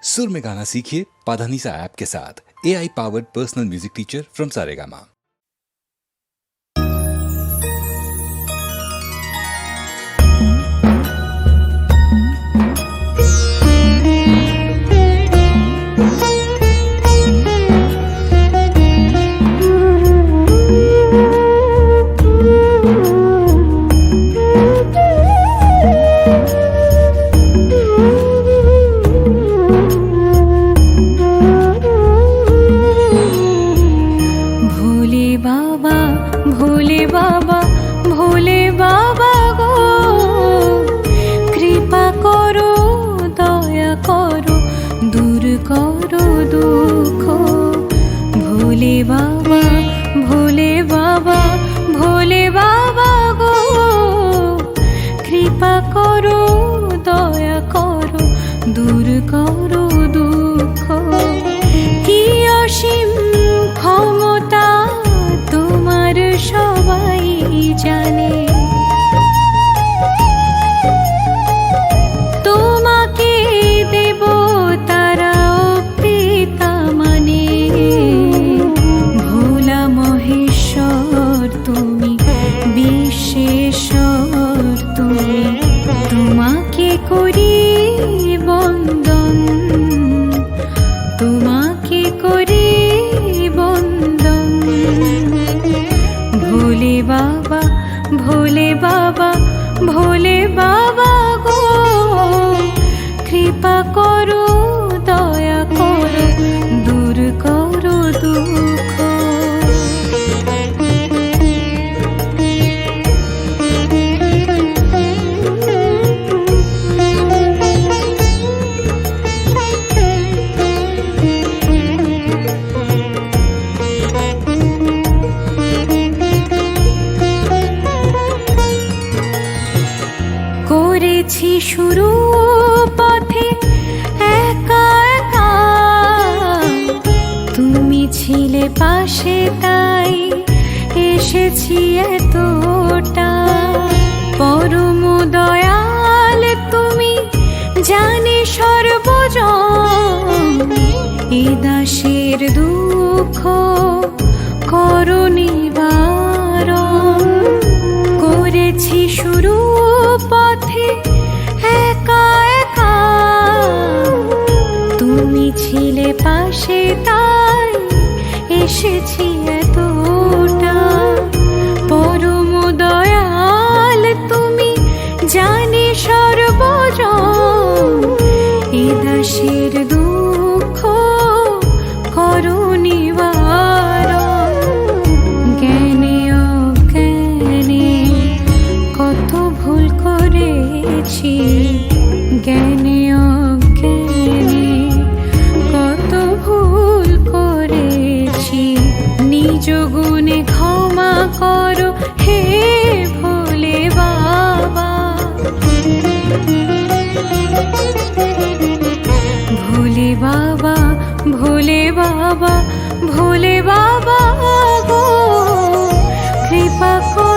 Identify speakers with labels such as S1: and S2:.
S1: सुर में गाना सीखिए पाधानीसा ऐप के साथ। AI powered personal music teacher from Saregama.
S2: Bhole Baba गो कृपा करो दया करो दूर करो दुख। भोले बाबा गो कृपा करो दया करो दूर करो दुख। কি অসীম ক্ষমতা তোমার সবাই জানে, তোমাকে দেব তারাও পিতা মানে। ভোলা মহেশ্বর তুমি, বিশ্বেশ্বর তুমি, তোমাকে করি বন্দন, তোমাকে করি বন্দন। ভোলে বাবা গো কৃপা করো দয়া করো দূর করো দুঃখ। করেছি শুরু পথে একা একা, তুমি ছিলে পাশে তাই এসেছি এতটা। পরম দয়াল তুমি, জানি সর্বজন, এ দাসের দুঃখ করো নিবারণ। করেছি শুরু পথে একা একা, তুমি ছিলে পাশে তাই এসেছি এতটা। পরম দয়াল তুমি, জানি সর্বজন, এ দাসের দুঃখ করো নিবারণ। জ্ঞানে অজ্ঞানে কত ভুল করেছি, জ্ঞানে অজ্ঞানে কত ভুল করেছি। নিজ গুণে ক্ষমা করো হে ভোলে বাবা। ভোলে বাবা গো কৃপা করো